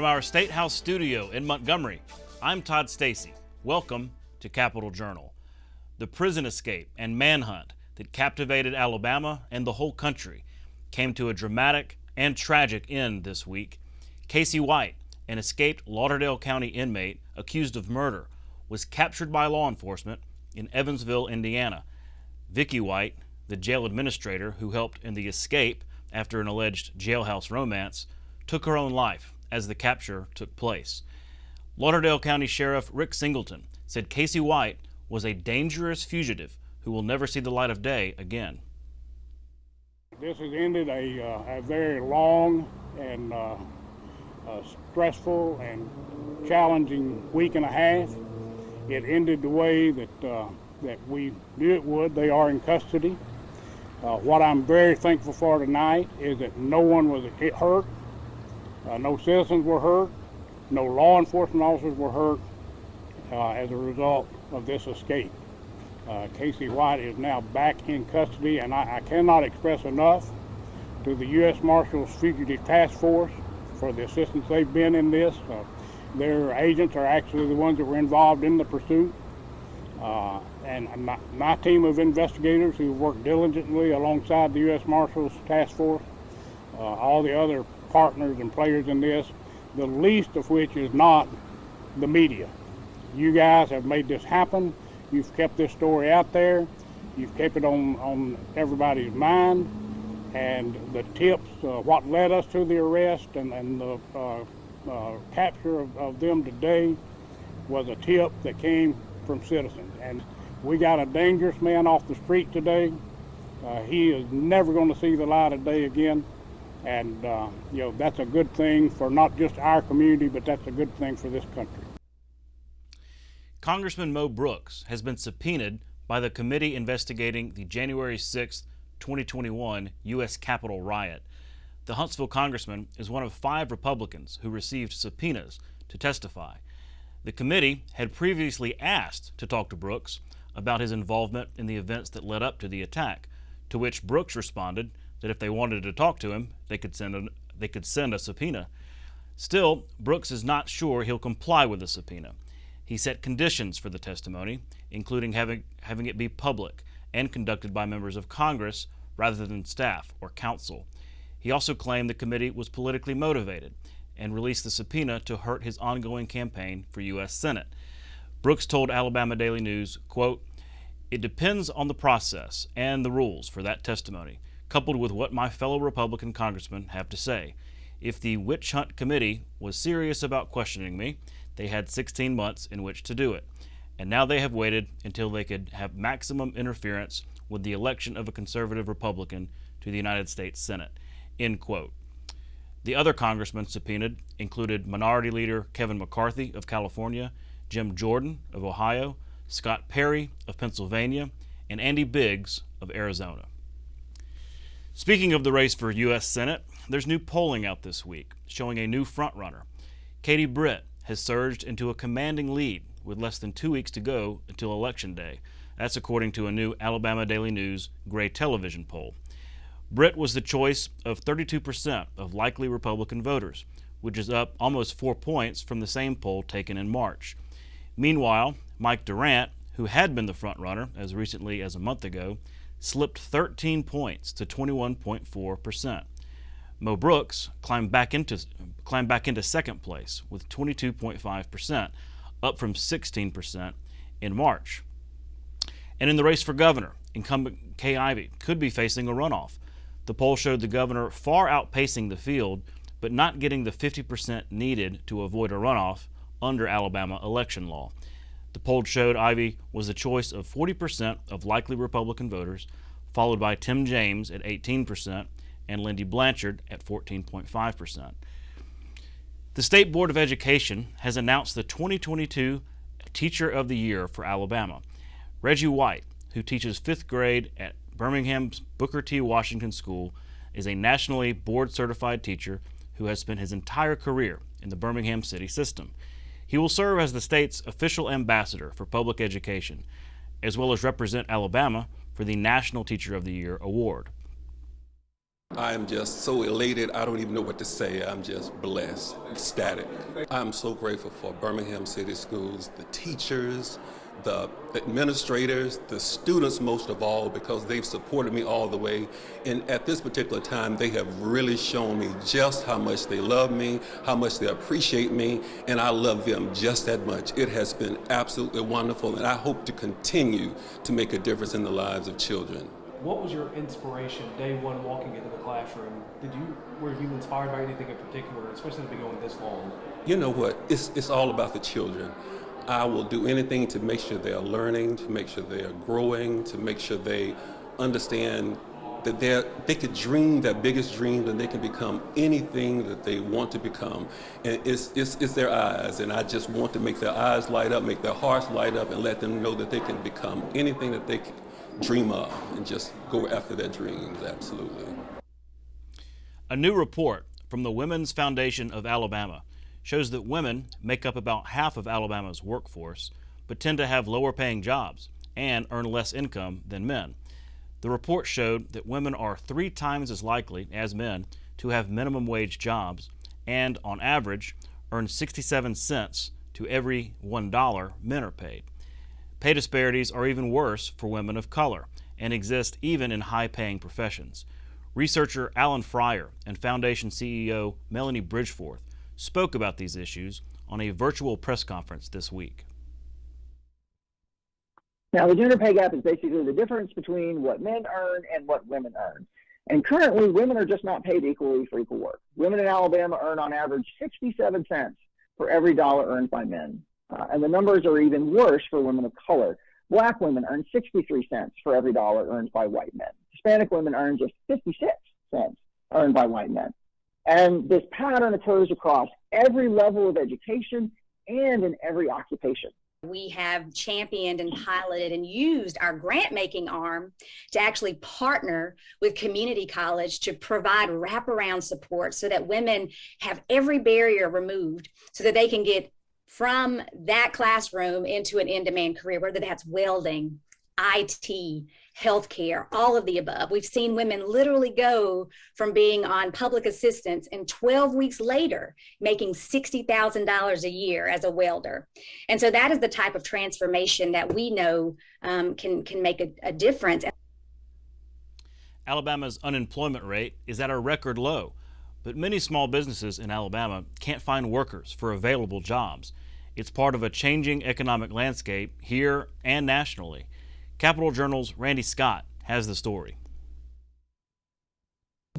our State House studio in Montgomery, I'm Todd Stacy. Welcome to Capitol Journal. The prison escape and manhunt that captivated Alabama and the whole country came to a dramatic and tragic end this week. Casey White, an escaped Lauderdale County inmate accused of murder, was captured by law enforcement in Evansville, Indiana. Vicky White, the jail administrator who helped in the escape after an alleged jailhouse romance, took her own life as the capture took place. Lauderdale County Sheriff Rick Singleton said Casey White was a dangerous fugitive who will never see the light of day again. This has ended a very long and stressful and challenging week and a half. It ended the way that we knew it would. They are in custody. What I'm very thankful for tonight is that no one was hurt. No citizens were hurt. No law enforcement officers were hurt as a result of this escape. Casey White is now back in custody, and I cannot express enough to the U.S. Marshals Fugitive Task Force for the assistance they've been in this. Their agents are actually the ones that were involved in the pursuit. And my team of investigators who worked diligently alongside the U.S. Marshals Task Force, all the other partners and players in this, the least of which is not the media. You guys have made this happen. You've kept this story out there. You've kept it on everybody's mind. And the tips, what led us to the arrest and the capture of them today was a tip that came from citizens. And we got a dangerous man off the street today. He is never going to see the light of day again. And that's a good thing for not just our community, but that's a good thing for this country. Congressman Mo Brooks has been subpoenaed by the committee investigating the January 6, 2021 U.S. Capitol riot. The Huntsville congressman is one of 5 Republicans who received subpoenas to testify. The committee had previously asked to talk to Brooks about his involvement in the events that led up to the attack, to which Brooks responded that if they wanted to talk to him, they could send a subpoena. Still, Brooks is not sure he'll comply with the subpoena. He set conditions for the testimony, including having it be public and conducted by members of Congress rather than staff or counsel. He also claimed the committee was politically motivated and released the subpoena to hurt his ongoing campaign for U.S. Senate. Brooks told Alabama Daily News, quote, "It depends on the process and the rules for that testimony, coupled with what my fellow Republican congressmen have to say. If the Witch Hunt Committee was serious about questioning me, they had 16 months in which to do it. And now they have waited until they could have maximum interference with the election of a conservative Republican to the United States Senate," end quote. The other congressmen subpoenaed included Minority Leader Kevin McCarthy of California, Jim Jordan of Ohio, Scott Perry of Pennsylvania, and Andy Biggs of Arizona. Speaking of the race for U.S. Senate, there's new polling out this week showing a new frontrunner. Katie Britt has surged into a commanding lead with less than 2 weeks to go until Election Day. That's according to a new Alabama Daily News Gray Television poll. Britt was the choice of 32% of likely Republican voters, which is up almost 4 points from the same poll taken in March. Meanwhile, Mike Durant, who had been the frontrunner as recently as a month ago, slipped 13 points to 21.4%. Mo Brooks climbed back into second place with 22.5%, up from 16% in March. And in the race for governor, incumbent Kay Ivey could be facing a runoff. The poll showed the governor far outpacing the field, but not getting the 50% needed to avoid a runoff under Alabama election law. The poll showed Ivey was the choice of 40% of likely Republican voters, followed by Tim James at 18% and Lindy Blanchard at 14.5%. The State Board of Education has announced the 2022 Teacher of the Year for Alabama. Reggie White, who teaches 5th grade at Birmingham's Booker T. Washington School, is a nationally board-certified teacher who has spent his entire career in the Birmingham city system. He will serve as the state's official ambassador for public education, as well as represent Alabama for the National Teacher of the Year award. I am just so elated, I don't even know what to say. I'm just blessed, ecstatic. I'm so grateful for Birmingham City Schools, the teachers, the administrators, the students most of all, because they've supported me all the way. And at this particular time, they have really shown me just how much they love me, how much they appreciate me, and I love them just that much. It has been absolutely wonderful, and I hope to continue to make a difference in the lives of children. What was your inspiration day one walking into the classroom? Were you inspired by anything in particular, especially to be going this long? You know what? It's all about the children. I will do anything to make sure they are learning, to make sure they are growing, to make sure they understand that they could dream their biggest dreams and they can become anything that they want to become. And it's their eyes, and I just want to make their eyes light up, make their hearts light up, and let them know that they can become anything that they can dream of and just go after their dreams, absolutely. A new report from the Women's Foundation of Alabama shows that women make up about half of Alabama's workforce, but tend to have lower paying jobs and earn less income than men. The report showed that women are 3 times as likely as men to have minimum wage jobs and, on average, earn 67 cents to every $1 men are paid. Pay disparities are even worse for women of color and exist even in high-paying professions. Researcher Alan Fryer and Foundation CEO Melanie Bridgeforth spoke about these issues on a virtual press conference this week. Now, the gender pay gap is basically the difference between what men earn and what women earn. And currently, women are just not paid equally for equal work. Women in Alabama earn on average 67 cents for every dollar earned by men. And the numbers are even worse for women of color. Black women earn 63 cents for every dollar earned by white men. Hispanic women earn just 56 cents earned by white men. And this pattern occurs across every level of education and in every occupation. We have championed and piloted and used our grant-making arm to actually partner with community college to provide wraparound support so that women have every barrier removed so that they can get from that classroom into an in-demand career, whether that's welding, IT, healthcare, all of the above. We've seen women literally go from being on public assistance and 12 weeks later making $60,000 a year as a welder. And so that is the type of transformation that we know can make a difference. Alabama's unemployment rate is at a record low, but many small businesses in Alabama can't find workers for available jobs. It's part of a changing economic landscape here and nationally. Capitol Journal's Randy Scott has the story.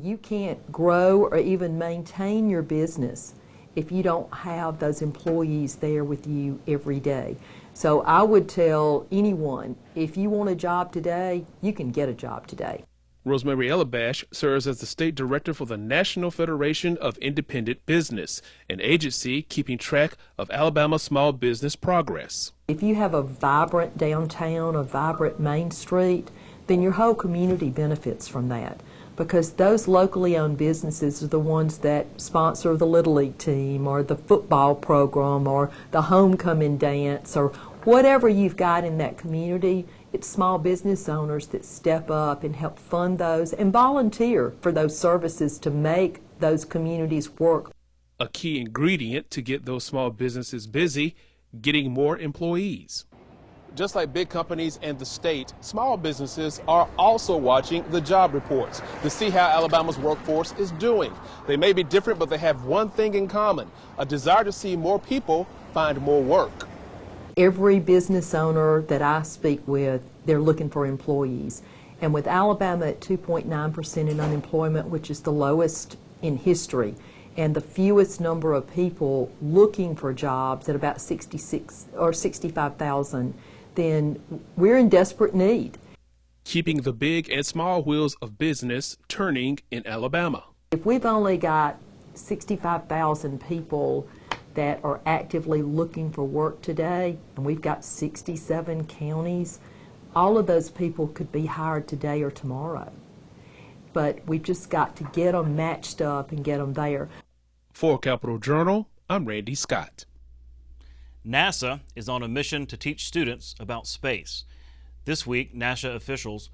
You can't grow or even maintain your business if you don't have those employees there with you every day. So I would tell anyone, if you want a job today, you can get a job today. Rosemary Elabash serves as the state director for the National Federation of Independent Business, an agency keeping track of Alabama small business progress. If you have a vibrant downtown, a vibrant Main Street, then your whole community benefits from that, because those locally owned businesses are the ones that sponsor the Little League team or the football program or the homecoming dance or whatever you've got in that community. It's small business owners that step up and help fund those and volunteer for those services to make those communities work. A key ingredient to get those small businesses busy, getting more employees. Just like big companies and the state, small businesses are also watching the job reports to see how Alabama's workforce is doing. They may be different, but they have one thing in common: a desire to see more people find more work. Every business owner that I speak with, they're looking for employees. And with Alabama at 2.9% in unemployment, which is the lowest in history, and the fewest number of people looking for jobs at about 66 or 65,000, then we're in desperate need. Keeping the big and small wheels of business turning in Alabama. If we've only got 65,000 people that are actively looking for work today, and we've got 67 counties, all of those people could be hired today or tomorrow. But we've just got to get them matched up and get them there. For Capitol Journal, I'm Randy Scott. NASA is on a mission to teach students about space. This week, NASA officials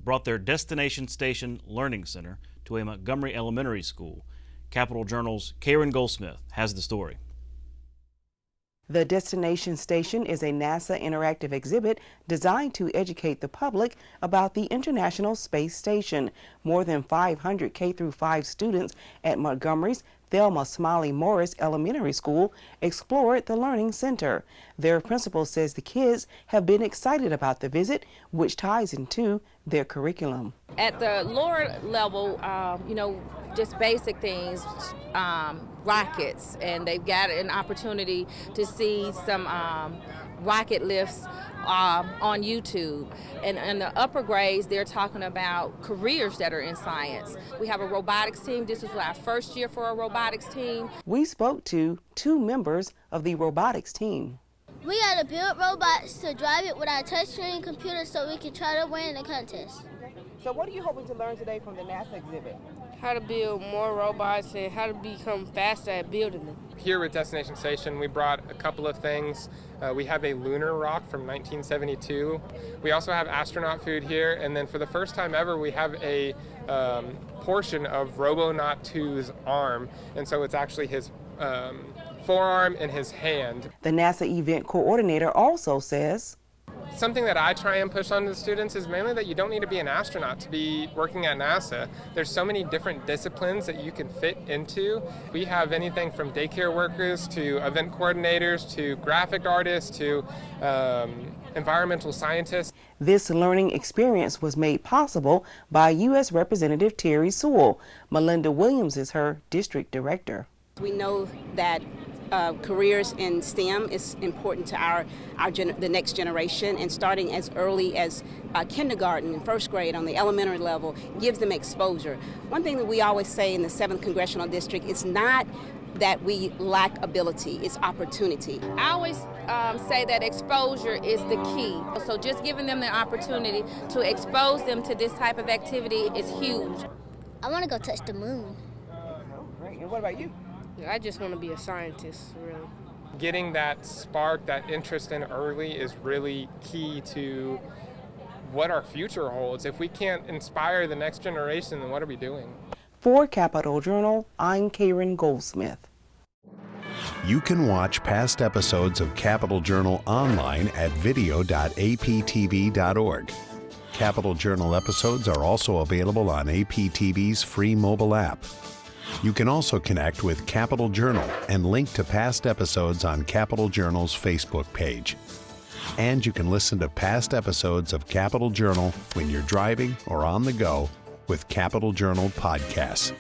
brought their Destination Station Learning Center to a Montgomery elementary school. Capital Journal's Karen Goldsmith has the story. The Destination Station is a NASA interactive exhibit designed to educate the public about the International Space Station. More than 500 K-5 students at Montgomery's Thelma Smiley Morris Elementary School explored the Learning Center. Their principal says the kids have been excited about the visit, which ties into their curriculum. At the lower level, just basic things, rockets, and they've got an opportunity to see some rocket lifts on YouTube. And in the upper grades, they're talking about careers that are in science. We have a robotics team. This is our first year for a robotics team. We spoke to 2 members of the robotics team. We got to build robots to drive it with our touchscreen computer so we can try to win the contest. So what are you hoping to learn today from the NASA exhibit? How to build more robots and how to become faster at building them. Here with Destination Station, we brought a couple of things. We have a lunar rock from 1972. We also have astronaut food here, and then for the first time ever, we have a portion of Robonaut 2's arm, and so it's actually his forearm and his hand. The NASA event coordinator also says, something that I try and push on to the students is mainly that you don't need to be an astronaut to be working at NASA. There's so many different disciplines that you can fit into. We have anything from daycare workers to event coordinators to graphic artists to environmental scientists. This learning experience was made possible by U.S. Representative Terry Sewell. Melinda Williams is her district director. We know that careers in STEM is important to the next generation, and starting as early as kindergarten and first grade on the elementary level gives them exposure. One thing that we always say in the 7th Congressional District is not that we lack ability, it's opportunity. I always say that exposure is the key. So just giving them the opportunity to expose them to this type of activity is huge. I want to go touch the moon. Great. And what about you? I just want to be a scientist, really. Getting that spark, that interest in early is really key to what our future holds. If we can't inspire the next generation, then what are we doing? For Capital Journal, I'm Karen Goldsmith. You can watch past episodes of Capital Journal online at video.aptv.org. Capital Journal episodes are also available on APTV's free mobile app. You can also connect with Capital Journal and link to past episodes on Capital Journal's Facebook page. And you can listen to past episodes of Capital Journal when you're driving or on the go with Capital Journal podcasts.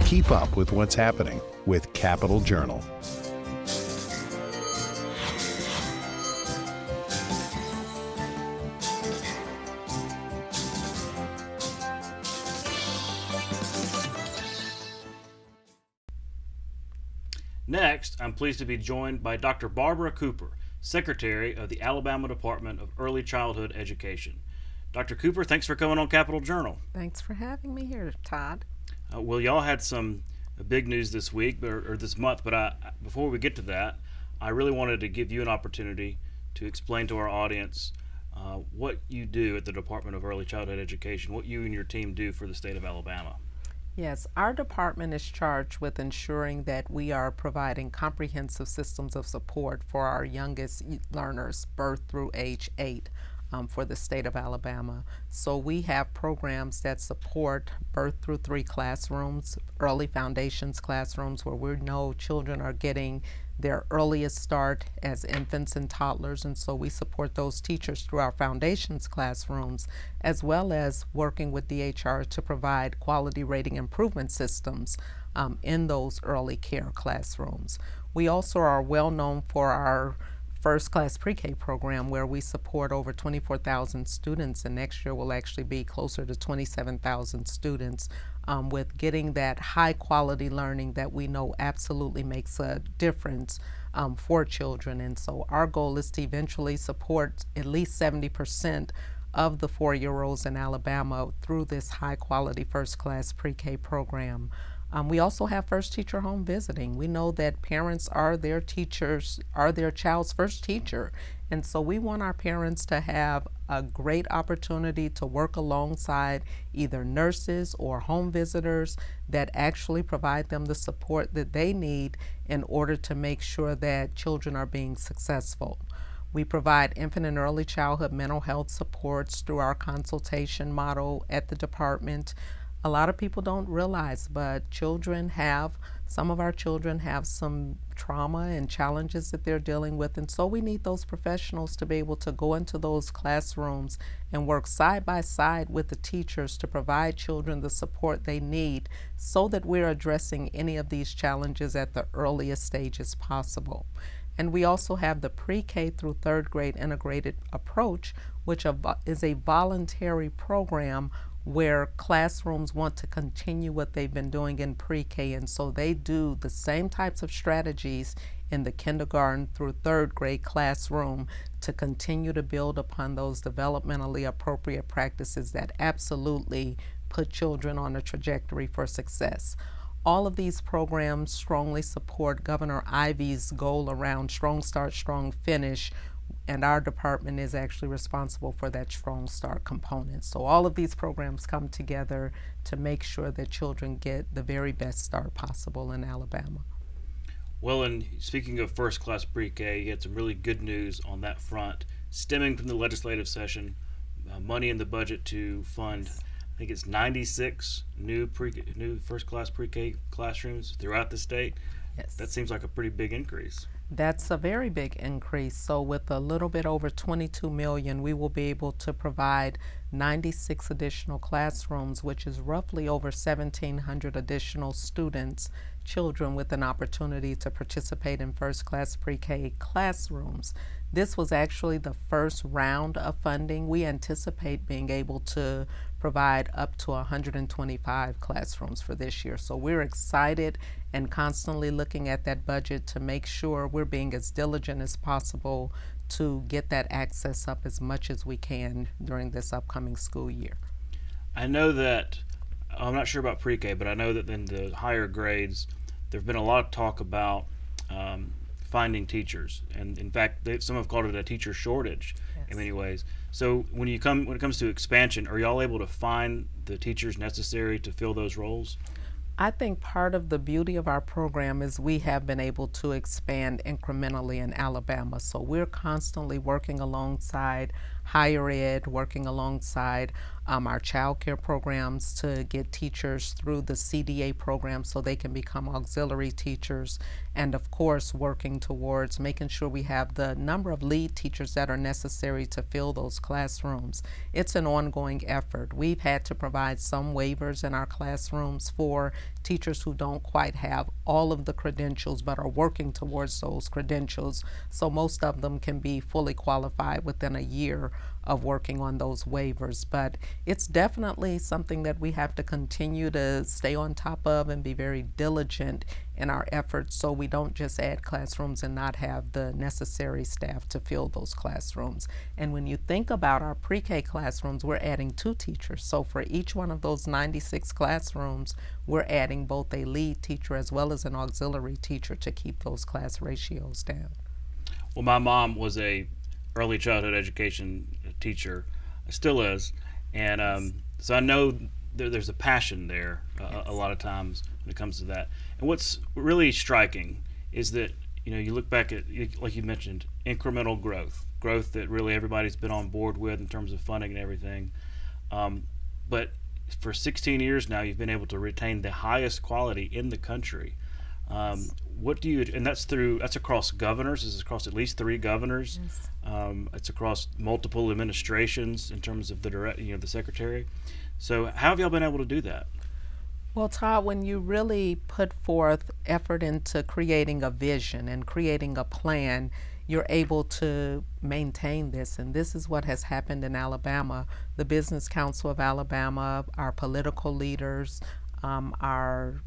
Keep up with what's happening with Capital Journal. Next, I'm pleased to be joined by Dr. Barbara Cooper, Secretary of the Alabama Department of Early Childhood Education. Dr. Cooper, thanks for coming on Capital Journal. Thanks for having me here, Todd. Well, y'all had some big news this week or this month, but before we get to that, I really wanted to give you an opportunity to explain to our audience what you do at the Department of Early Childhood Education, what you and your team do for the state of Alabama. Yes, our department is charged with ensuring that we are providing comprehensive systems of support for our youngest learners, birth through age 8, for the state of Alabama. So we have programs that support birth through 3 classrooms, early foundations classrooms, where we know children are getting their earliest start as infants and toddlers, and so we support those teachers through our foundations classrooms, as well as working with DHR to provide quality rating improvement systems in those early care classrooms. We also are well known for our first class pre-K program, where we support over 24,000 students, and next year will actually be closer to 27,000 students with getting that high quality learning that we know absolutely makes a difference for children. And so our goal is to eventually support at least 70% of the 4-year-olds in Alabama through this high quality first class pre-K program. We also have first teacher home visiting. We know that parents are their teachers, are their child's first teacher. And so we want our parents to have a great opportunity to work alongside either nurses or home visitors that actually provide them the support that they need in order to make sure that children are being successful. We provide infant and early childhood mental health supports through our consultation model at the department. A lot of people don't realize, but some of our children have some trauma and challenges that they're dealing with, and so we need those professionals to be able to go into those classrooms and work side by side with the teachers to provide children the support they need so that we're addressing any of these challenges at the earliest stages possible. And we also have the pre-K through third grade integrated approach, which is a voluntary program where classrooms want to continue what they've been doing in pre-K, and so they do the same types of strategies in the kindergarten through third grade classroom to continue to build upon those developmentally appropriate practices that absolutely put children on a trajectory for success. All of these programs strongly support Governor Ivey's goal around Strong Start, Strong Finish, and our department is actually responsible for that Strong Start component. So all of these programs come together to make sure that children get the very best start possible in Alabama. Well, and speaking of first class pre-K, you had some really good news on that front, stemming from the legislative session, money in the budget to fund, I think it's 96 new first class pre-K classrooms throughout the state. Yes. That seems like a pretty big increase. That's a very big increase. So with a little bit over $22 million, we will be able to provide 96 additional classrooms, which is roughly over 1,700 additional students, children with an opportunity to participate in first class pre-K classrooms. This was actually the first round of funding. We anticipate being able to provide up to 125 classrooms for this year. So we're excited and constantly looking at that budget to make sure we're being as diligent as possible to get that access up as much as we can during this upcoming school year. I know that, I'm not sure about pre-K, but I know that in the higher grades, there's been a lot of talk about finding teachers, and in fact, some have called it a teacher shortage. Yes. In many ways. So when it comes to expansion, are y'all able to find the teachers necessary to fill those roles? I think part of the beauty of our program is we have been able to expand incrementally in Alabama. So we're constantly working alongside higher ed, working alongside our child care programs to get teachers through the CDA program so they can become auxiliary teachers, and of course working towards making sure we have the number of lead teachers that are necessary to fill those classrooms. It's an ongoing effort. We've had to provide some waivers in our classrooms for teachers who don't quite have all of the credentials but are working towards those credentials, so most of them can be fully qualified within a year of working on those waivers. But it's definitely something that we have to continue to stay on top of and be very diligent in our efforts so we don't just add classrooms and not have the necessary staff to fill those classrooms. And when you think about our pre-K classrooms, we're adding 2 teachers. So for each one of those 96 classrooms, we're adding both a lead teacher as well as an auxiliary teacher to keep those class ratios down. Well, my mom was a early childhood education teacher, still is, and so I know there's a passion there a lot of times when it comes to that. And what's really striking is that you look back at, like you mentioned, incremental growth that really everybody's been on board with in terms of funding and everything. But for 16 years now, you've been able to retain the highest quality in the country. What do you, and that's across governors, this is across at least 3 governors. Yes. It's across multiple administrations in terms of the secretary. So how have y'all been able to do that? Well, Todd, when you really put forth effort into creating a vision and creating a plan, you're able to maintain this. And this is what has happened in Alabama. The Business Council of Alabama, our political leaders, our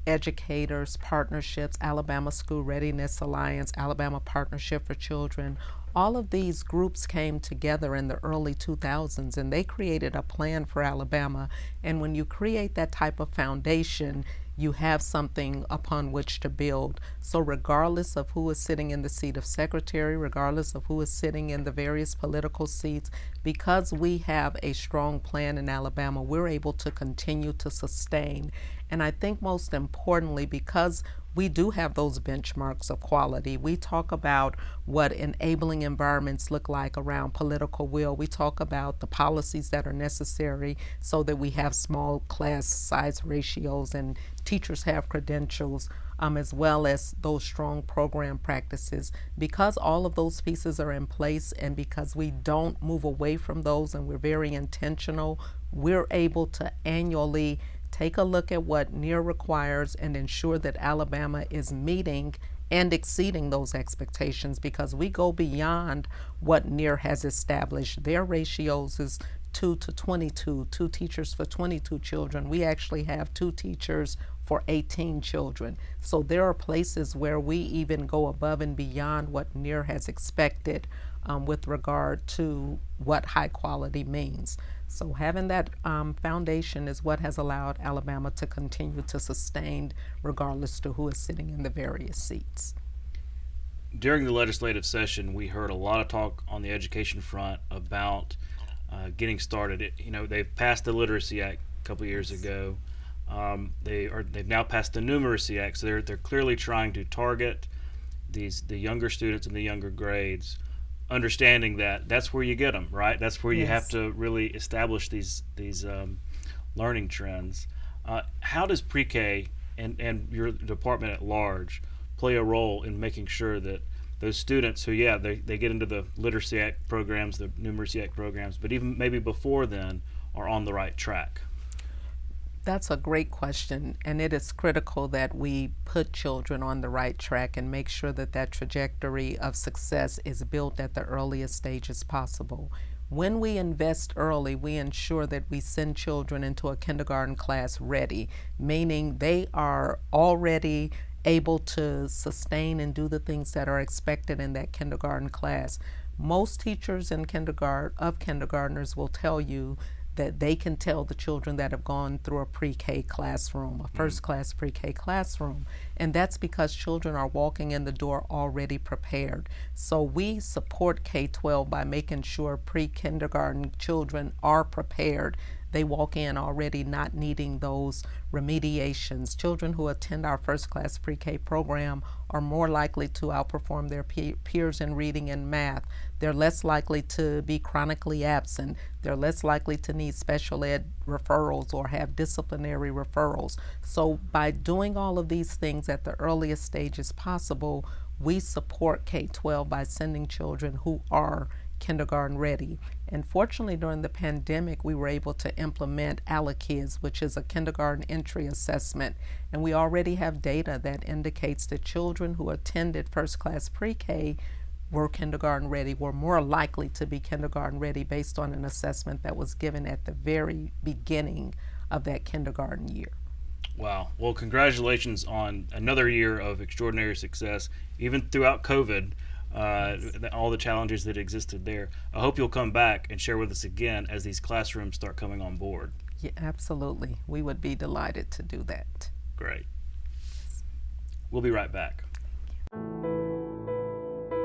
educators, partnerships, Alabama School Readiness Alliance, Alabama Partnership for Children, all of these groups came together in the early 2000s and they created a plan for Alabama. And when you create that type of foundation, you have something upon which to build. So regardless of who is sitting in the seat of secretary, regardless of who is sitting in the various political seats, because we have a strong plan in Alabama, we're able to continue to sustain. And I think most importantly, because we do have those benchmarks of quality. We talk about what enabling environments look like around political will. We talk about the policies that are necessary so that we have small class size ratios and teachers have credentials, as well as those strong program practices. Because all of those pieces are in place and because we don't move away from those and we're very intentional, we're able to annually take a look at what NEAR requires and ensure that Alabama is meeting and exceeding those expectations, because we go beyond what NEAR has established. Their ratios is 2 to 22, 2 teachers for 22 children. We actually have 2 teachers for 18 children. So there are places where we even go above and beyond what NEAR has expected with regard to what high quality means. So having that foundation is what has allowed Alabama to continue to sustain regardless to who is sitting in the various seats. During the legislative session, we heard a lot of talk on the education front about getting started. They've passed the Literacy Act a couple years ago. They've now passed the Numeracy Act, so they're clearly trying to target the younger students in the younger grades, understanding that that's where you get them, right? That's where you have to really establish these learning trends. How does pre-K and your department at large play a role in making sure that those students who, they get into the Literacy Act programs, the Numeracy Act programs, but even maybe before then are on the right track? That's a great question, and it is critical that we put children on the right track and make sure that that trajectory of success is built at the earliest stages possible. When we invest early, we ensure that we send children into a kindergarten class ready, meaning they are already able to sustain and do the things that are expected in that kindergarten class. Most teachers in kindergartners will tell you that they can tell the children that have gone through a pre-K classroom, a first-class pre-K classroom, and that's because children are walking in the door already prepared. So we support K-12 by making sure pre-kindergarten children are prepared. They walk in already not needing those remediations. Children who attend our first-class pre-K program are more likely to outperform their peers in reading and math. They're less likely to be chronically absent. They're less likely to need special ed referrals or have disciplinary referrals. So by doing all of these things at the earliest stages possible, we support K-12 by sending children who are kindergarten ready. And fortunately, during the pandemic, we were able to implement ALAKIDS, which is a kindergarten entry assessment. And we already have data that indicates that children who attended first-class pre-K were kindergarten ready, were more likely to be kindergarten ready based on an assessment that was given at the very beginning of that kindergarten year. Wow. Well, congratulations on another year of extraordinary success, even throughout COVID. All the challenges that existed there. I hope you'll come back and share with us again as these classrooms start coming on board. Yeah, absolutely. We would be delighted to do that. Great. We'll be right back.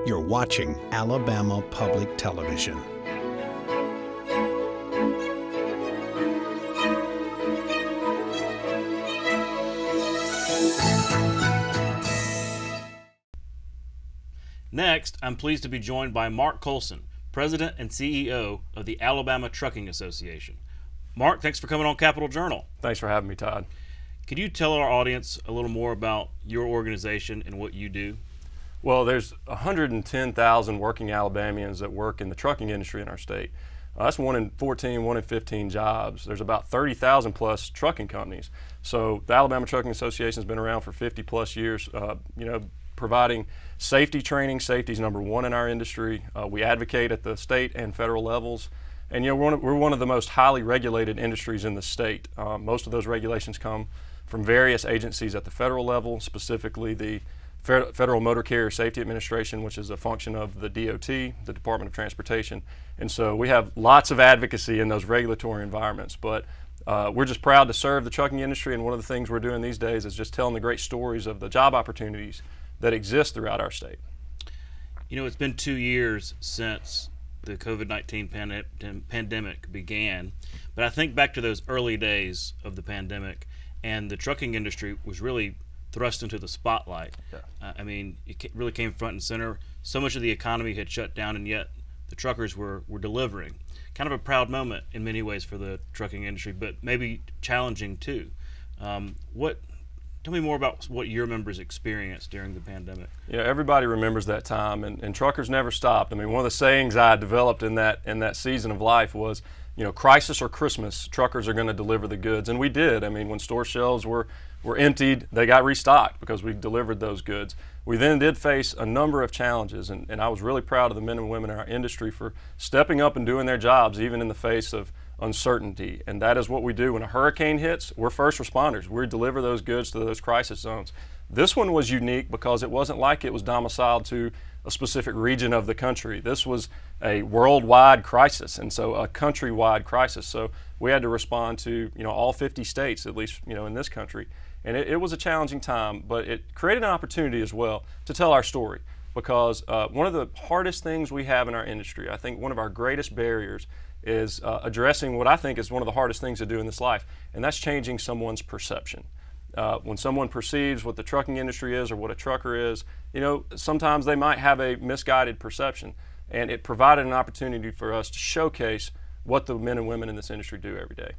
You're watching Alabama Public Television. Next, I'm pleased to be joined by Mark Colson, President and CEO of the Alabama Trucking Association. Mark, thanks for coming on Capital Journal. Thanks for having me, Todd. Could you tell our audience a little more about your organization and what you do? Well, there's 110,000 working Alabamians that work in the trucking industry in our state. That's 1 in 14, 1 in 15 jobs. There's about 30,000 plus trucking companies. So the Alabama Trucking Association has been around for 50 plus years, providing safety training. Safety is number one in our industry. We advocate at the state and federal levels. And we're one of the most highly regulated industries in the state. Most of those regulations come from various agencies at the federal level, specifically the Federal Motor Carrier Safety Administration, which is a function of the DOT, the Department of Transportation. And so we have lots of advocacy in those regulatory environments. But we're just proud to serve the trucking industry, and one of the things we're doing these days is just telling the great stories of the job opportunities that exist throughout our state. You know, it's been 2 years since the COVID-19 pandemic began, but I think back to those early days of the pandemic, and the trucking industry was really thrust into the spotlight. Yeah. I mean, it really came front and center. So much of the economy had shut down, and yet the truckers were delivering. Kind of a proud moment in many ways for the trucking industry, but maybe challenging too. Tell me more about what your members experienced during the pandemic. Yeah, everybody remembers that time, and truckers never stopped. I mean, one of the sayings I developed in that season of life was, you know, crisis or Christmas, truckers are going to deliver the goods, and we did. I mean, when store shelves were emptied, they got restocked because we delivered those goods. We then did face a number of challenges, and I was really proud of the men and women in our industry for stepping up and doing their jobs even in the face of uncertainty. And that is what we do when a hurricane hits. We're first responders. We deliver those goods to those crisis zones. This one was unique because it wasn't like it was domiciled to a specific region of the country. This was a worldwide crisis, and so a countrywide crisis. So we had to respond to, you know, all 50 states, at least, you know, in this country. And it was a challenging time, but it created an opportunity as well to tell our story, because one of the hardest things we have in our industry, I think one of our greatest barriers, is addressing what I think is one of the hardest things to do in this life, and that's changing someone's perception. When someone perceives what the trucking industry is or what a trucker is, you know, sometimes they might have a misguided perception, and it provided an opportunity for us to showcase what the men and women in this industry do every day.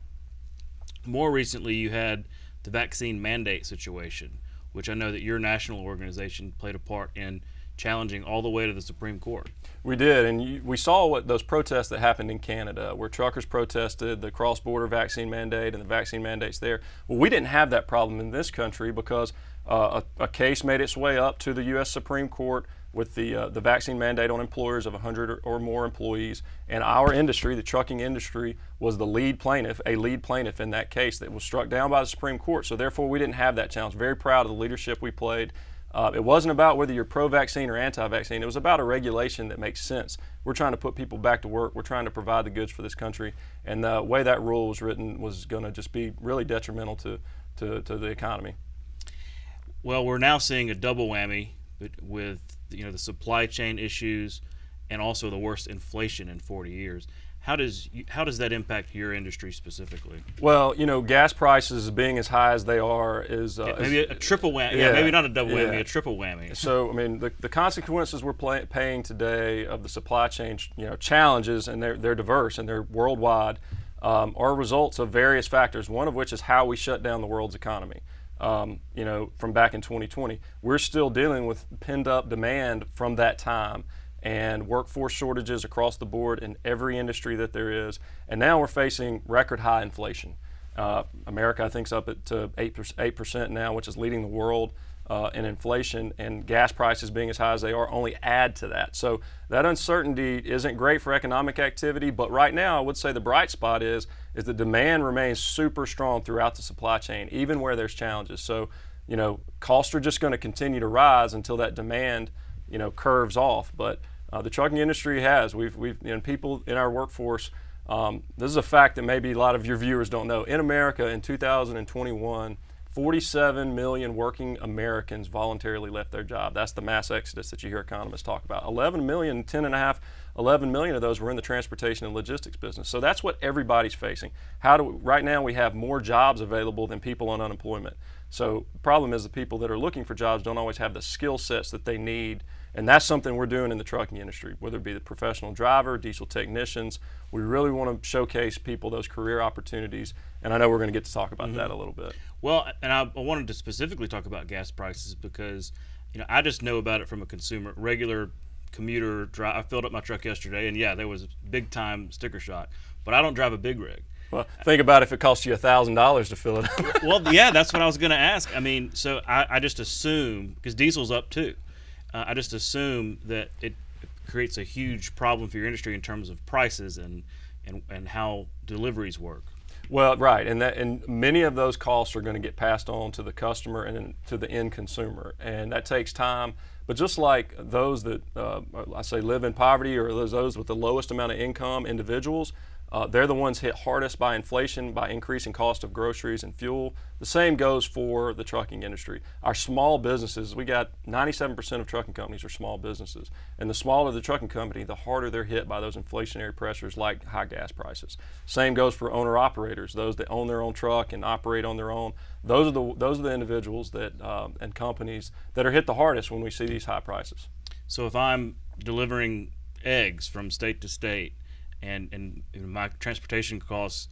More recently, you had the vaccine mandate situation, which I know that your national organization played a part in challenging all the way to the Supreme Court. We did, and we saw what those protests that happened in Canada, where truckers protested the cross-border vaccine mandate and the vaccine mandates there. Well, we didn't have that problem in this country because a case made its way up to the U.S. Supreme Court with the vaccine mandate on employers of 100 or more employees, and our industry, the trucking industry, was the lead plaintiff, a lead plaintiff in that case that was struck down by the Supreme Court. So therefore, we didn't have that challenge. Very proud of the leadership we played. It wasn't about whether you're pro-vaccine or anti-vaccine. It was about a regulation that makes sense. We're trying to put people back to work. We're trying to provide the goods for this country. And the way that rule was written was going to just be really detrimental to the economy. Well, we're now seeing a double whammy with, you know, the supply chain issues and also the worst inflation in 40 years. How does that impact your industry specifically? Well, you know, gas prices being as high as they are is maybe a triple whammy. Yeah, maybe not a double whammy, a triple whammy. So, I mean, the consequences we're paying today of the supply chain, you know, challenges, and they're diverse and they're worldwide, are results of various factors. One of which is how we shut down the world's economy. You know, from back in 2020, we're still dealing with pent-up demand from that time, and workforce shortages across the board in every industry that there is. And now we're facing record high inflation. America, I think, is up to 8% now, which is leading the world in inflation, and gas prices being as high as they are only add to that. So that uncertainty isn't great for economic activity, but right now I would say the bright spot is the demand remains super strong throughout the supply chain, even where there's challenges. So, you know, costs are just going to continue to rise until that demand, you know, curves off. But the trucking industry has. We've you know, people in our workforce. This is a fact that maybe a lot of your viewers don't know. In America, in 2021, 47 million working Americans voluntarily left their job. That's the mass exodus that you hear economists talk about. 11 million of those were in the transportation and logistics business. So that's what everybody's facing. Right now we have more jobs available than people on unemployment. So the problem is the people that are looking for jobs don't always have the skill sets that they need, and that's something we're doing in the trucking industry, whether it be the professional driver, diesel technicians. We really want to showcase people those career opportunities, and I know we're going to get to talk about that a little bit. Well, and I wanted to specifically talk about gas prices because, you know, I just know about it from a consumer, regular commuter drive. I filled up my truck yesterday, and yeah, there was big time sticker shock, but I don't drive a big rig. Well, think about if it cost you $1,000 to fill it up. Well, yeah, that's what I was going to ask. I mean, so I just assume, because diesel's up too, I just assume that it creates a huge problem for your industry in terms of prices and how deliveries work. Well, right, and many of those costs are going to get passed on to the customer and to the end consumer, and that takes time. But just like those that I say live in poverty, or those with the lowest amount of income, individuals, They're the ones hit hardest by inflation, by increasing cost of groceries and fuel. The same goes for the trucking industry. Our small businesses, we got 97% of trucking companies are small businesses. And the smaller the trucking company, the harder they're hit by those inflationary pressures like high gas prices. Same goes for owner-operators, those that own their own truck and operate on their own. Those are the individuals that and companies that are hit the hardest when we see these high prices. So if I'm delivering eggs from state to state, and my transportation costs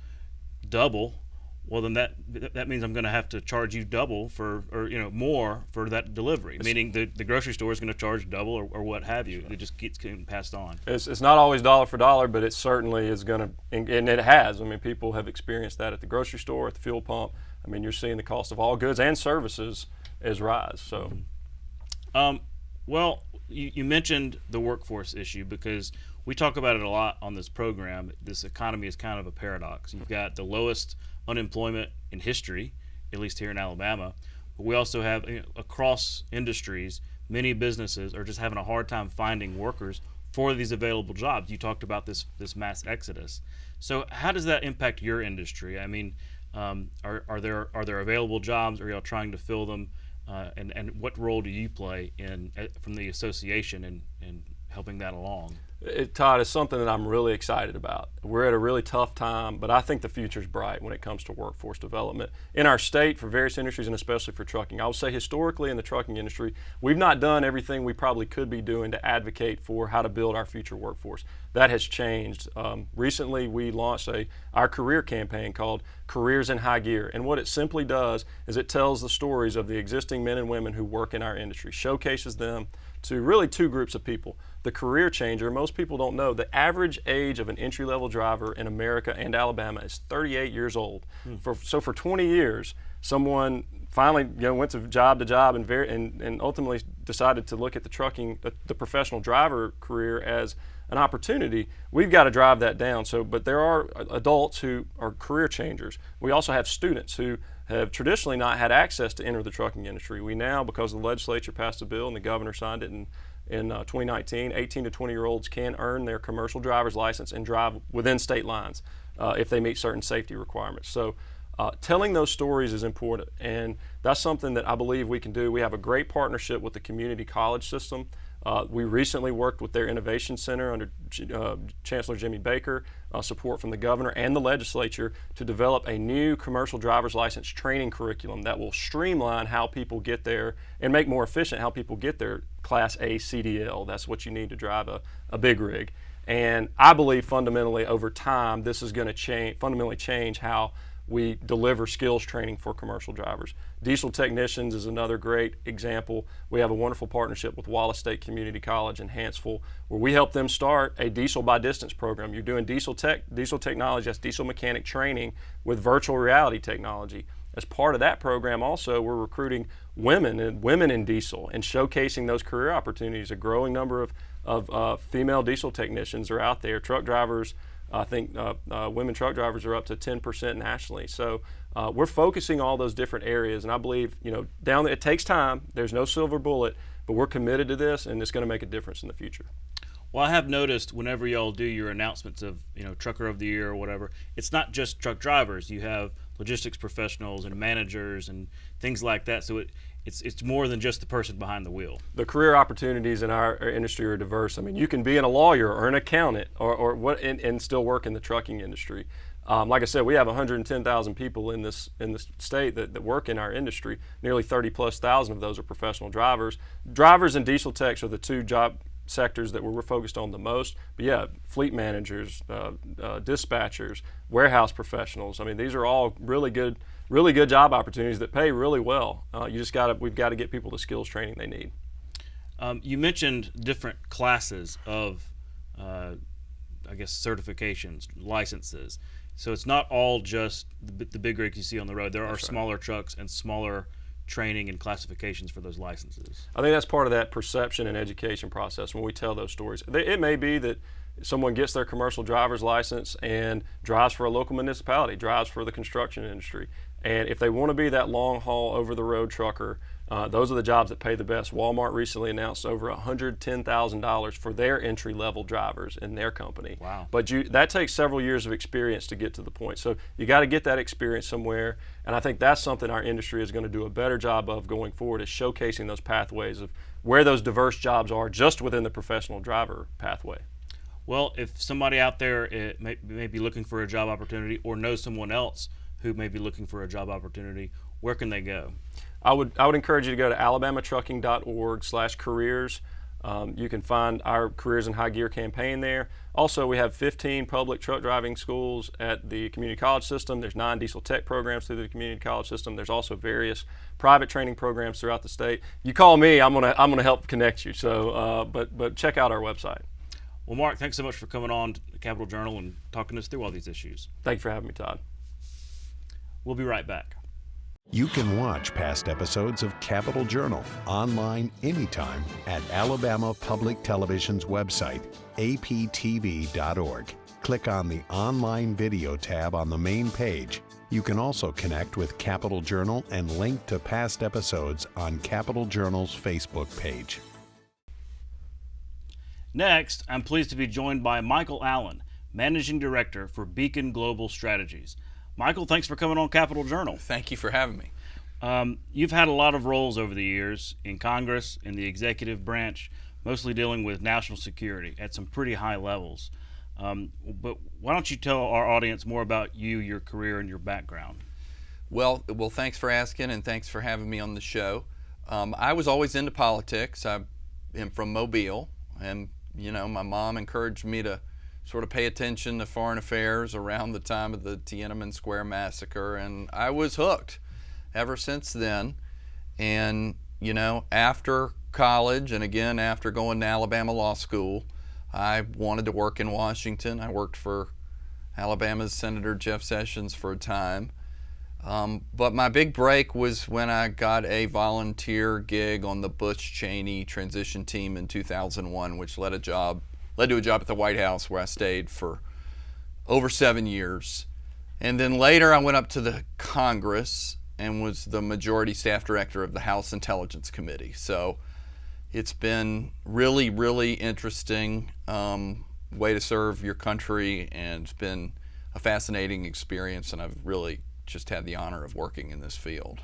double, well then that means I'm going to have to charge you double or more for that delivery. Meaning the grocery store is going to charge double or what have you. It just keeps getting passed on. It's not always dollar for dollar, but it certainly is going to, and it has. I mean, people have experienced that at the grocery store, at the fuel pump. I mean, you're seeing the cost of all goods and services is rise. So, well, you mentioned the workforce issue because we talk about it a lot on this program. This economy is kind of a paradox. You've got the lowest unemployment in history, at least here in Alabama, but we also have across industries, many businesses are just having a hard time finding workers for these available jobs. You talked about this mass exodus. So how does that impact your industry? I mean, are there available jobs? Are y'all trying to fill them? And what role do you play from the association in helping that along? Todd, is something that I'm really excited about. We're at a really tough time, but I think the future's bright when it comes to workforce development in our state for various industries and especially for trucking. I would say historically in the trucking industry, we've not done everything we probably could be doing to advocate for how to build our future workforce. That has changed. Recently, we launched our career campaign called Careers in High Gear, and what it simply does is it tells the stories of the existing men and women who work in our industry, showcases them to really two groups of people. The career changer, most people don't know, the average age of an entry-level driver in America and Alabama is 38 years old. So for 20 years, someone finally went to job and ultimately decided to look at the professional driver career as an opportunity. We've got to drive that down. But there are adults who are career changers. We also have students who have traditionally not had access to enter the trucking industry. We now, because the legislature passed a bill and the governor signed it in 2019, 18 to 20-year-olds can earn their commercial driver's license and drive within state lines if they meet certain safety requirements. So telling those stories is important, and that's something that I believe we can do. We have a great partnership with the community college system. We recently worked with their innovation center under Chancellor Jimmy Baker, support from the governor and the legislature to develop a new commercial driver's license training curriculum that will streamline how people get there and make more efficient how people get their Class A CDL. That's what you need to drive a big rig. And I believe fundamentally over time this is going to fundamentally change how we deliver skills training for commercial drivers. Diesel technicians is another great example. We have a wonderful partnership with Wallace State Community College in Hanceville, where we help them start a diesel by distance program. You're doing diesel technology, that's diesel mechanic training with virtual reality technology. As part of that program also, we're recruiting women in diesel and showcasing those career opportunities. A growing number of female diesel technicians are out there. Truck drivers, I think women truck drivers are up to 10% nationally. So we're focusing all those different areas, and I believe it takes time. There's no silver bullet, but we're committed to this, and it's going to make a difference in the future. Well, I have noticed whenever y'all do your announcements of Trucker of the Year or whatever, it's not just truck drivers. You have logistics professionals and managers and things like that. So it's more than just the person behind the wheel. The career opportunities in our industry are diverse. I mean, you can be a lawyer or an accountant and still work in the trucking industry. Like I said, we have 110,000 people in this state that work in our industry. Nearly 30,000+ of those are professional drivers. Drivers and diesel techs are the two job sectors that we're focused on the most. But yeah, fleet managers, dispatchers, warehouse professionals. I mean, these are all really good job opportunities that pay really well. We've got to get people the skills training they need. You mentioned different classes of, certifications, licenses. So it's not all just the big rigs you see on the road. There are smaller trucks and smaller training and classifications for those licenses. I think that's part of that perception and education process when we tell those stories. It may be that someone gets their commercial driver's license and drives for a local municipality, drives for the construction industry. And if they want to be that long haul over the road trucker, Those are the jobs that pay the best. Walmart recently announced over $110,000 for their entry-level drivers in their company. Wow. But that takes several years of experience to get to the point. So you got to get that experience somewhere, and I think that's something our industry is going to do a better job of going forward, is showcasing those pathways of where those diverse jobs are just within the professional driver pathway. Well, if somebody out there may be looking for a job opportunity or knows someone else who may be looking for a job opportunity, where can they go? I would encourage you to go to alabamatrucking.org/careers. You can find our Careers in High Gear campaign there. Also, we have 15 public truck driving schools at the community college system. There's 9 diesel tech programs through the community college system. There's also various private training programs throughout the state. You call me, I'm gonna help connect you. So, but check out our website. Well, Mark, thanks so much for coming on to the Capital Journal and talking us through all these issues. Thank you for having me, Todd. We'll be right back. You can watch past episodes of Capital Journal online anytime at Alabama Public Television's website, aptv.org. Click on the Online Video tab on the main page. You can also connect with Capital Journal and link to past episodes on Capital Journal's Facebook page. Next, I'm pleased to be joined by Michael Allen, Managing Director for Beacon Global Strategies. Michael, thanks for coming on Capital Journal. Thank you for having me. You've had a lot of roles over the years in Congress, in the executive branch, mostly dealing with national security at some pretty high levels. But why don't you tell our audience more about you, your career, and your background? Well, thanks for asking, and thanks for having me on the show. I was always into politics. I am from Mobile, and my mom encouraged me to sort of pay attention to foreign affairs around the time of the Tiananmen Square massacre, and I was hooked ever since then. And after college, and again after going to Alabama Law School, I wanted to work in Washington. I worked for Alabama's Senator Jeff Sessions for a time, but my big break was when I got a volunteer gig on the Bush-Cheney transition team in 2001, which led to a job at the White House, where I stayed for over 7 years. And then later I went up to the Congress and was the majority staff director of the House Intelligence Committee. So it's been really, really interesting way to serve your country, and it's been a fascinating experience, and I've really just had the honor of working in this field.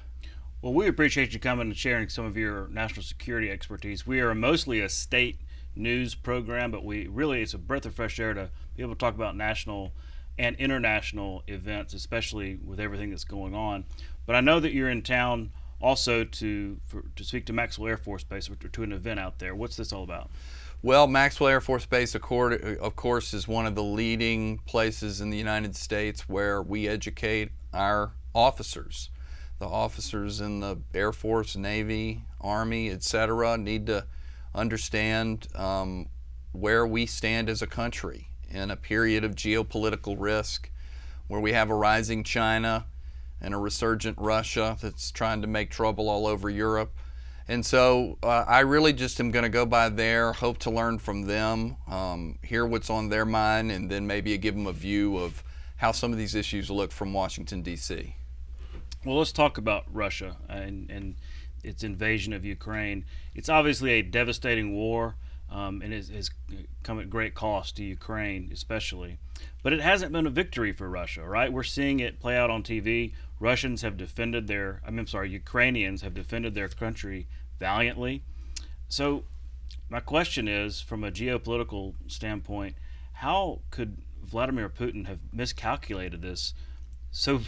Well, we appreciate you coming and sharing some of your national security expertise. We are mostly a state news program, but it's a breath of fresh air to be able to talk about national and international events, especially with everything that's going on. But I know that you're in town also to speak to Maxwell Air Force Base, or to an event out there. What's this all about? Well, Maxwell Air Force Base, of course, is one of the leading places in the United States where we educate our officers. The officers in the Air Force, Navy, Army, etc. need to understand where we stand as a country in a period of geopolitical risk, where we have a rising China and a resurgent Russia that's trying to make trouble all over Europe. And so I really just am going to go by there, hope to learn from them, hear what's on their mind, and then maybe give them a view of how some of these issues look from Washington, D.C. Well, let's talk about Russia and its invasion of Ukraine. It's obviously a devastating war, and it has come at great cost to Ukraine especially. But it hasn't been a victory for Russia, right? We're seeing it play out on TV. Ukrainians have defended their country valiantly. So my question is, from a geopolitical standpoint, how could Vladimir Putin have miscalculated this so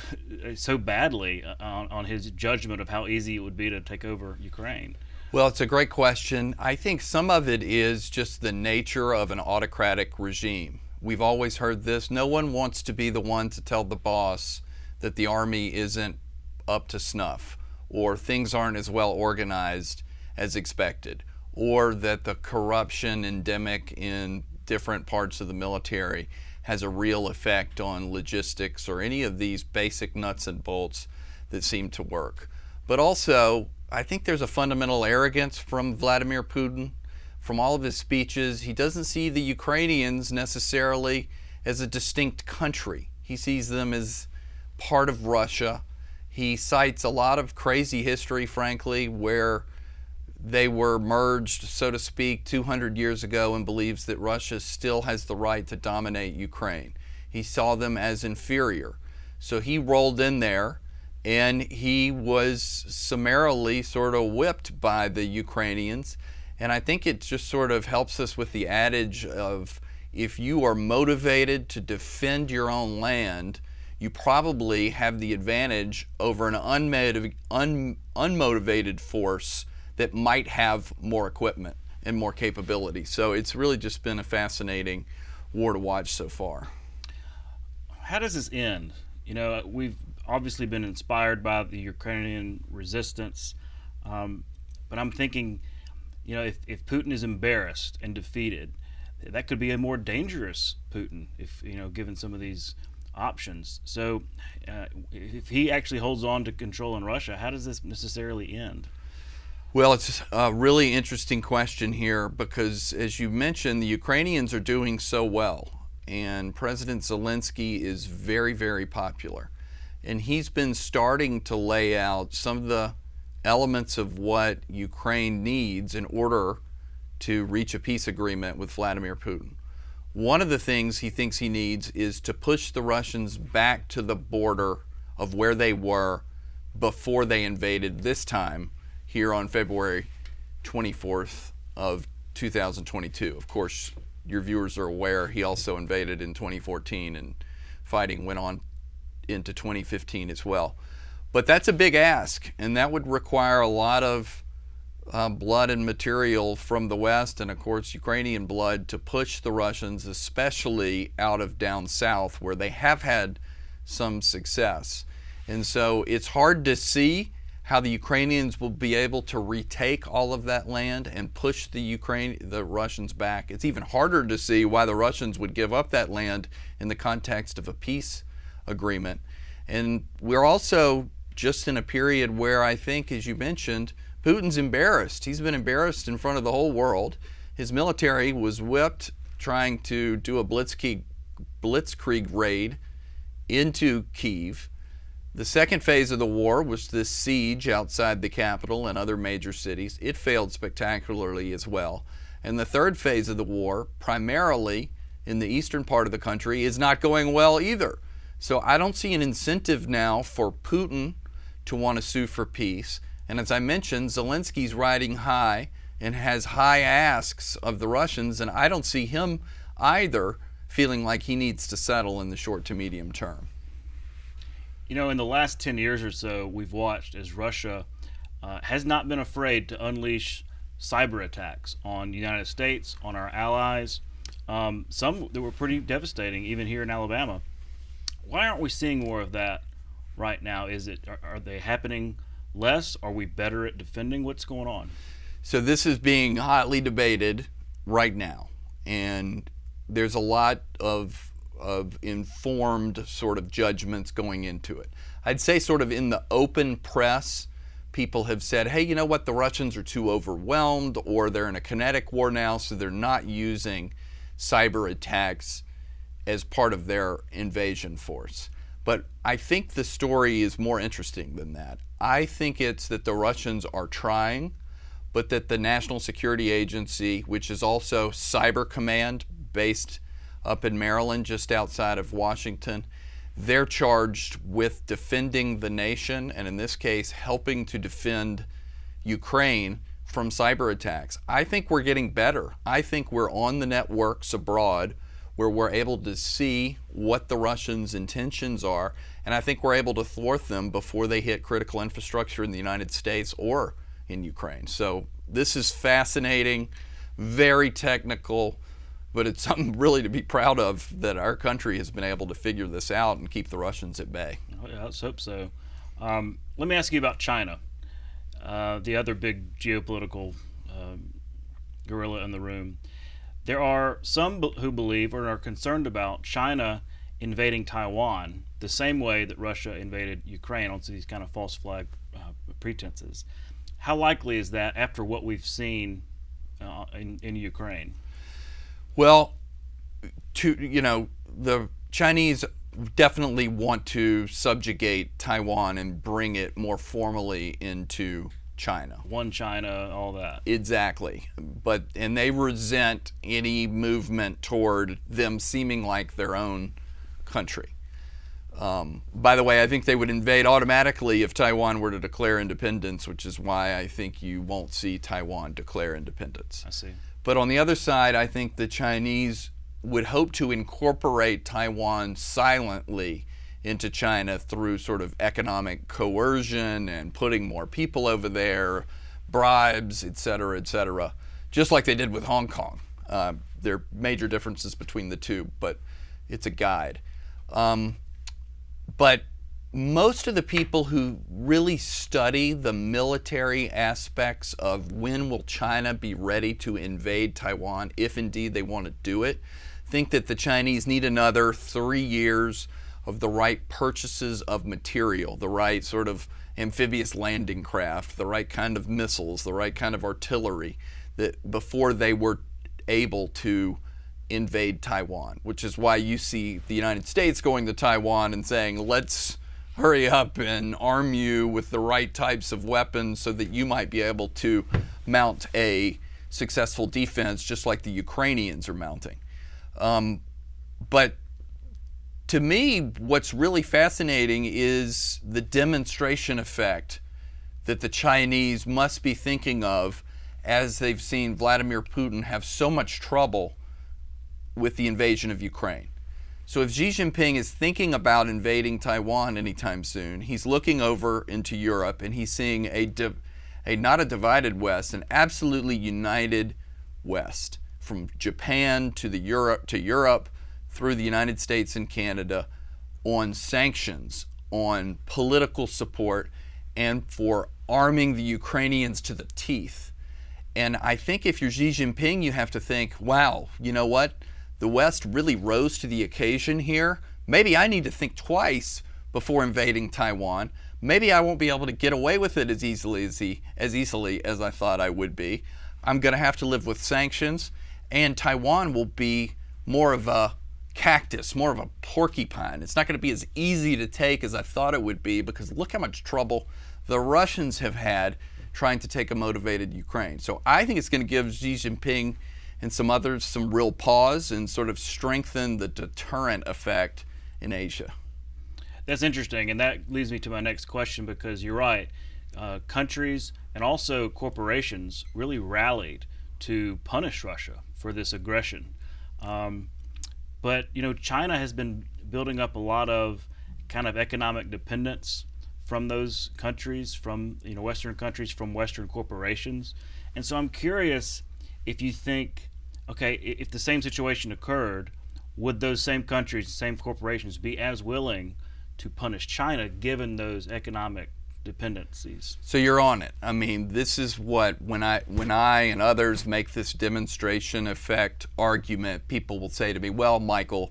badly on his judgment of how easy it would be to take over Ukraine? Well, it's a great question. I think some of it is just the nature of an autocratic regime. We've always heard this. No one wants to be the one to tell the boss that the army isn't up to snuff, or things aren't as well organized as expected, or that the corruption endemic in different parts of the military has a real effect on logistics or any of these basic nuts and bolts that seem to work. But also, I think there's a fundamental arrogance from Vladimir Putin. From all of his speeches, he doesn't see the Ukrainians necessarily as a distinct country. He sees them as part of Russia. He cites a lot of crazy history, frankly, where they were merged, so to speak, 200 years ago, and believes that Russia still has the right to dominate Ukraine. He saw them as inferior. So he rolled in there, and he was summarily sort of whipped by the Ukrainians. And I think it just sort of helps us with the adage of, if you are motivated to defend your own land, you probably have the advantage over an unmotivated force that might have more equipment and more capability. So it's really just been a fascinating war to watch so far. How does this end? You know, we've obviously been inspired by the Ukrainian resistance, but I'm thinking, you know, if Putin is embarrassed and defeated, that could be a more dangerous Putin, if, you know, given some of these options. So if he actually holds on to control in Russia, how does this necessarily end? Well, it's a really interesting question here because, as you mentioned, the Ukrainians are doing so well, and President Zelensky is very, very popular. And he's been starting to lay out some of the elements of what Ukraine needs in order to reach a peace agreement with Vladimir Putin. One of the things he thinks he needs is to push the Russians back to the border of where they were before they invaded this time here on February 24th of 2022. Of course, your viewers are aware he also invaded in 2014, and fighting went on into 2015 as well. But that's a big ask, and that would require a lot of blood and material from the West, and of course Ukrainian blood, to push the Russians, especially out of down south where they have had some success. And so it's hard to see how the Ukrainians will be able to retake all of that land and push the Russians back. It's even harder to see why the Russians would give up that land in the context of a peace agreement. And we're also just in a period where I think, as you mentioned, Putin's embarrassed. He's been embarrassed in front of the whole world. His military was whipped trying to do a blitzkrieg raid into Kyiv. The second phase of the war was this siege outside the capital and other major cities. It failed spectacularly as well. And the third phase of the war, primarily in the eastern part of the country, is not going well either. So I don't see an incentive now for Putin to want to sue for peace. And as I mentioned, Zelensky's riding high and has high asks of the Russians, and I don't see him either feeling like he needs to settle in the short to medium term. You know, in the last 10 years or so, we've watched as Russia has not been afraid to unleash cyber attacks on the United States, on our allies, some that were pretty devastating, even here in Alabama. Why aren't we seeing more of that right now? Are they happening less? Are we better at defending? What's going on? So this is being hotly debated right now, and there's a lot of informed sort of judgments going into it. I'd say sort of in the open press, people have said, hey, you know what, the Russians are too overwhelmed, or they're in a kinetic war now, so they're not using cyber attacks as part of their invasion force. But I think the story is more interesting than that. I think it's that the Russians are trying, but that the National Security Agency, which is also Cyber Command based up in Maryland, just outside of Washington, they're charged with defending the nation, and in this case, helping to defend Ukraine from cyber attacks. I think we're getting better. I think we're on the networks abroad where we're able to see what the Russians' intentions are, and I think we're able to thwart them before they hit critical infrastructure in the United States or in Ukraine. So this is fascinating, very technical, but it's something really to be proud of that our country has been able to figure this out and keep the Russians at bay. Oh, yeah, let's hope so. Let me ask you about China, the other big geopolitical gorilla in the room. There are some who believe or are concerned about China invading Taiwan the same way that Russia invaded Ukraine on these kind of false flag pretenses. How likely is that after what we've seen in Ukraine? Well, the Chinese definitely want to subjugate Taiwan and bring it more formally into China. One China, all that. Exactly. And they resent any movement toward them seeming like their own country. By the way, I think they would invade automatically if Taiwan were to declare independence, which is why I think you won't see Taiwan declare independence. I see. But on the other side, I think the Chinese would hope to incorporate Taiwan silently into China through sort of economic coercion and putting more people over there, bribes, et cetera, just like they did with Hong Kong. There are major differences between the two, but it's a guide. But most of the people who really study the military aspects of when will China be ready to invade Taiwan, if indeed they want to do it, think that the Chinese need another 3 years of the right purchases of material, the right sort of amphibious landing craft, the right kind of missiles, the right kind of artillery, that before they were able to invade Taiwan, which is why you see the United States going to Taiwan and saying, let's hurry up and arm you with the right types of weapons so that you might be able to mount a successful defense just like the Ukrainians are mounting. But to me, what's really fascinating is the demonstration effect that the Chinese must be thinking of as they've seen Vladimir Putin have so much trouble with the invasion of Ukraine. So if Xi Jinping is thinking about invading Taiwan anytime soon, he's looking over into Europe and he's seeing not a divided West, an absolutely united West, from Japan to Europe, through the United States and Canada, on sanctions, on political support, and for arming the Ukrainians to the teeth. And I think if you're Xi Jinping, you have to think, wow, you know what? The West really rose to the occasion here. Maybe I need to think twice before invading Taiwan. Maybe I won't be able to get away with it as easily as I thought I would be. I'm going to have to live with sanctions, and Taiwan will be more of a cactus, more of a porcupine. It's not going to be as easy to take as I thought it would be, because look how much trouble the Russians have had trying to take a motivated Ukraine. So I think it's going to give Xi Jinping and some others some real pause and sort of strengthen the deterrent effect in Asia. That's interesting, and that leads me to my next question, because you're right. Countries and also corporations really rallied to punish Russia for this aggression. But, China has been building up a lot of kind of economic dependence from those countries, from, Western countries, from Western corporations. And so I'm curious if you think, okay, if the same situation occurred, would those same countries, same corporations be as willing to punish China given those economic dependencies? So you're on it. I mean, this is what, when I and others make this demonstration effect argument, people will say to me, well, Michael,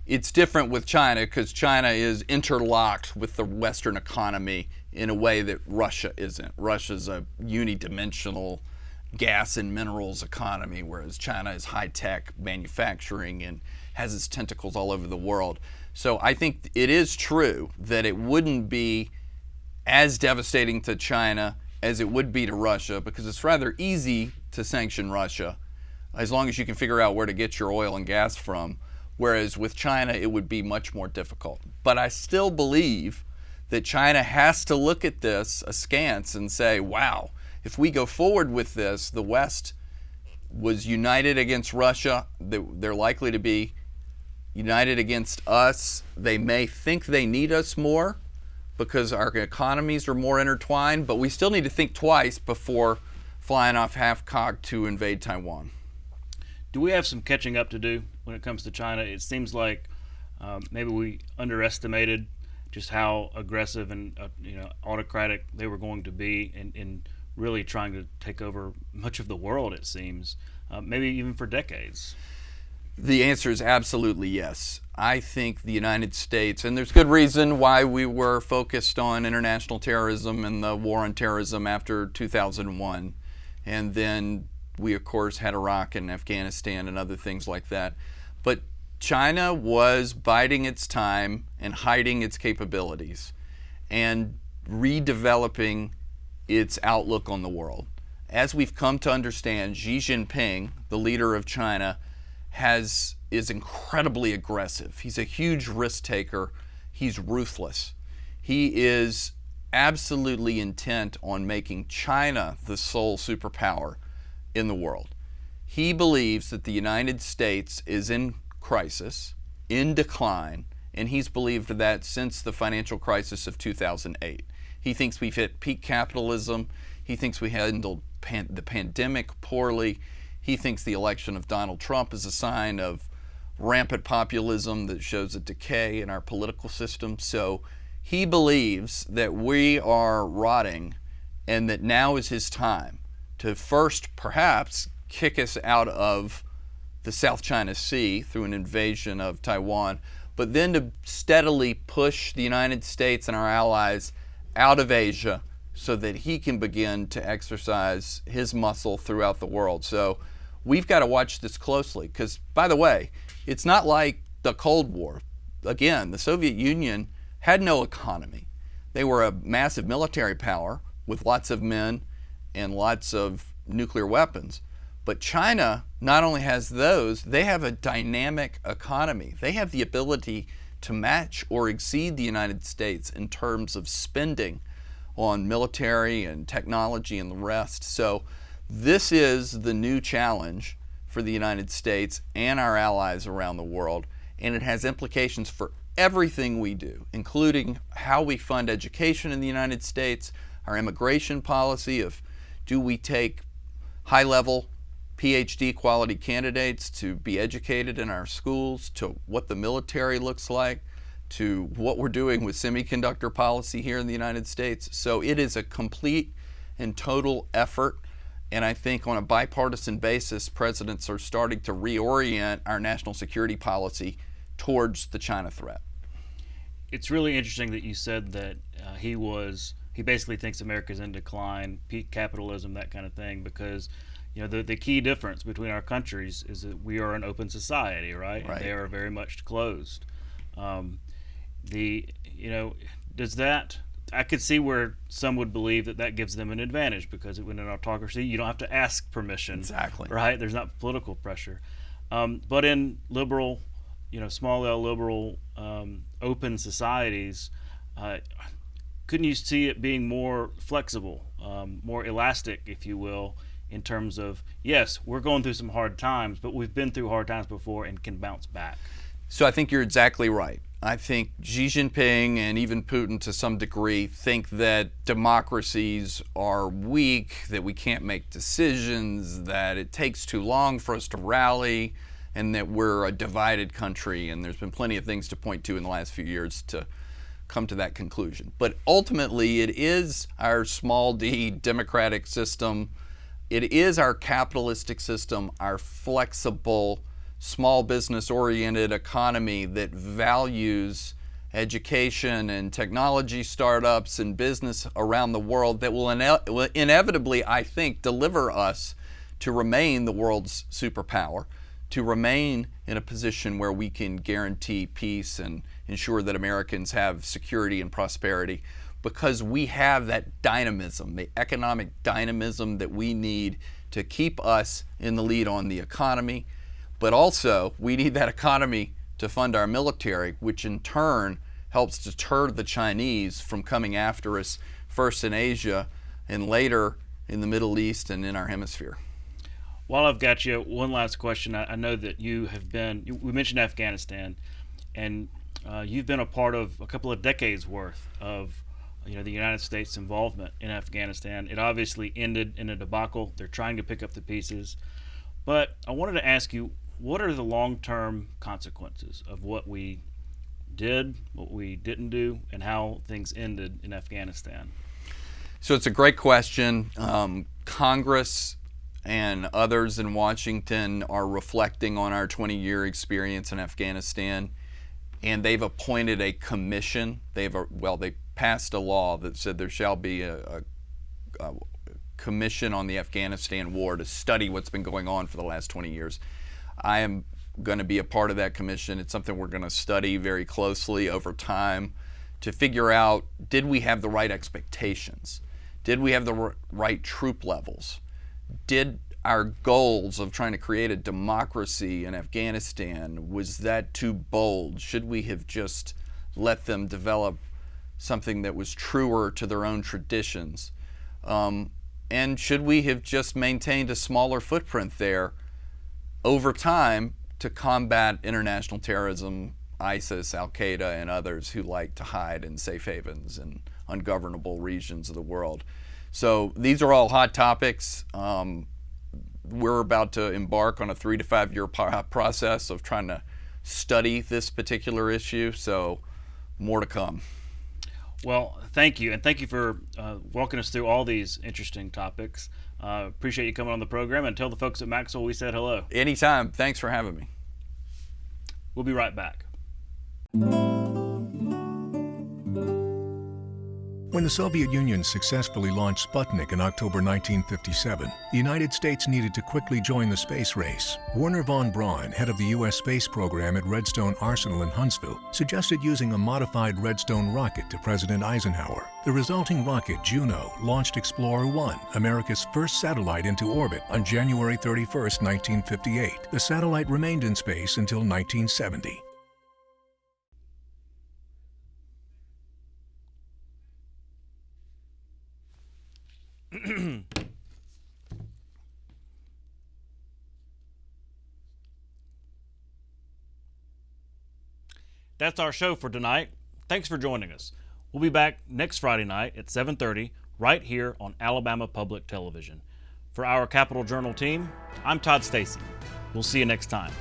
it's different with China because China is interlocked with the Western economy in a way that Russia isn't. Russia's a unidimensional gas and minerals economy, whereas China is high-tech manufacturing and has its tentacles all over the world. So I think it is true that it wouldn't be as devastating to China as it would be to Russia, because it's rather easy to sanction Russia as long as you can figure out where to get your oil and gas from, whereas with China it would be much more difficult. But I still believe that China has to look at this askance and say, wow, if we go forward with this, the West was united against Russia, they're likely to be united against us. They may think they need us more because our economies are more intertwined, but we still need to think twice before flying off half-cocked to invade Taiwan. Do we have some catching up to do when it comes to China? It seems like maybe we underestimated just how aggressive and autocratic they were going to be in really trying to take over much of the world, it seems, maybe even for decades. The answer is absolutely yes. I think the United States, and there's good reason why we were focused on international terrorism and the war on terrorism after 2001. And then we, of course, had Iraq and Afghanistan and other things like that. But China was biding its time and hiding its capabilities and redeveloping its outlook on the world. As we've come to understand, Xi Jinping, the leader of China, is incredibly aggressive. He's a huge risk taker. He's ruthless. He is absolutely intent on making China the sole superpower in the world. He believes that the United States is in crisis, in decline, and he's believed that since the financial crisis of 2008. He thinks we've hit peak capitalism. He thinks we handled the pandemic poorly. He thinks the election of Donald Trump is a sign of rampant populism that shows a decay in our political system. So he believes that we are rotting and that now is his time to first perhaps kick us out of the South China Sea through an invasion of Taiwan, but then to steadily push the United States and our allies out of Asia so that he can begin to exercise his muscle throughout the world. So we've got to watch this closely because, by the way, it's not like the Cold War. Again, the Soviet Union had no economy. They were a massive military power with lots of men and lots of nuclear weapons. But China not only has those, they have a dynamic economy. They have the ability to match or exceed the United States in terms of spending on military and technology and the rest. So this is the new challenge for the United States and our allies around the world, and it has implications for everything we do, including how we fund education in the United States, our immigration policy of do we take high-level PhD quality candidates to be educated in our schools, to what the military looks like, to what we're doing with semiconductor policy here in the United States. So it is a complete and total effort, and I think on a bipartisan basis, presidents are starting to reorient our national security policy towards the China threat. It's really interesting that you said that he basically thinks America's in decline, peak capitalism, that kind of thing, because the key difference between our countries is that we are an open society, right? Right. They are very much closed. Does that? I could see where some would believe that gives them an advantage because when in autocracy, you don't have to ask permission. Exactly. Right? There's not political pressure. But in liberal, small L liberal, open societies, couldn't you see it being more flexible, more elastic, if you will, in terms of, yes, we're going through some hard times, but we've been through hard times before and can bounce back? So I think you're exactly right. I think Xi Jinping and even Putin to some degree think that democracies are weak, that we can't make decisions, that it takes too long for us to rally, and that we're a divided country. And there's been plenty of things to point to in the last few years to come to that conclusion. But ultimately, it is our small d democratic system. It is our capitalistic system, our flexible, small business-oriented economy that values education and technology startups and business around the world that will inevitably, I think, deliver us to remain the world's superpower, to remain in a position where we can guarantee peace and ensure that Americans have security and prosperity, because we have that dynamism, the economic dynamism that we need to keep us in the lead on the economy. But also, we need that economy to fund our military, which in turn helps deter the Chinese from coming after us, first in Asia and later in the Middle East and in our hemisphere. While I've got you, one last question. I know that we mentioned Afghanistan, and you've been a part of a couple of decades worth of the United States involvement in Afghanistan. It obviously ended in a debacle. They're trying to pick up the pieces. But I wanted to ask you, what are the long-term consequences of what we did, what we didn't do, and how things ended in Afghanistan? So it's a great question. Congress and others in Washington are reflecting on our 20-year experience in Afghanistan, and they've appointed a commission. They passed a law that said there shall be a commission on the Afghanistan war to study what's been going on for the last 20 years. I am going to be a part of that commission. It's something we're going to study very closely over time to figure out, did we have the right expectations? Did we have the right troop levels? Did our goals of trying to create a democracy in Afghanistan, was that too bold? Should we have just let them develop something that was truer to their own traditions? And should we have just maintained a smaller footprint there over time to combat international terrorism, ISIS, Al-Qaeda, and others who like to hide in safe havens and ungovernable regions of the world? So these are all hot topics. We're about to embark on a 3 to 5 year process of trying to study this particular issue, so more to come. Well, thank you, and thank you for walking us through all these interesting topics. Appreciate you coming on the program, and tell the folks at Maxwell we said hello. Anytime. Thanks for having me. We'll be right back. When the Soviet Union successfully launched Sputnik in October 1957, the United States needed to quickly join the space race. Werner von Braun, head of the U.S. space program at Redstone Arsenal in Huntsville, suggested using a modified Redstone rocket to President Eisenhower. The resulting rocket, Juno, launched Explorer 1, America's first satellite into orbit, on January 31, 1958. The satellite remained in space until 1970. That's our show for tonight. Thanks for joining us. We'll be back next Friday night at 7:30 right here on Alabama Public Television. For our Capitol Journal team, I'm Todd Stacy. We'll see you next time.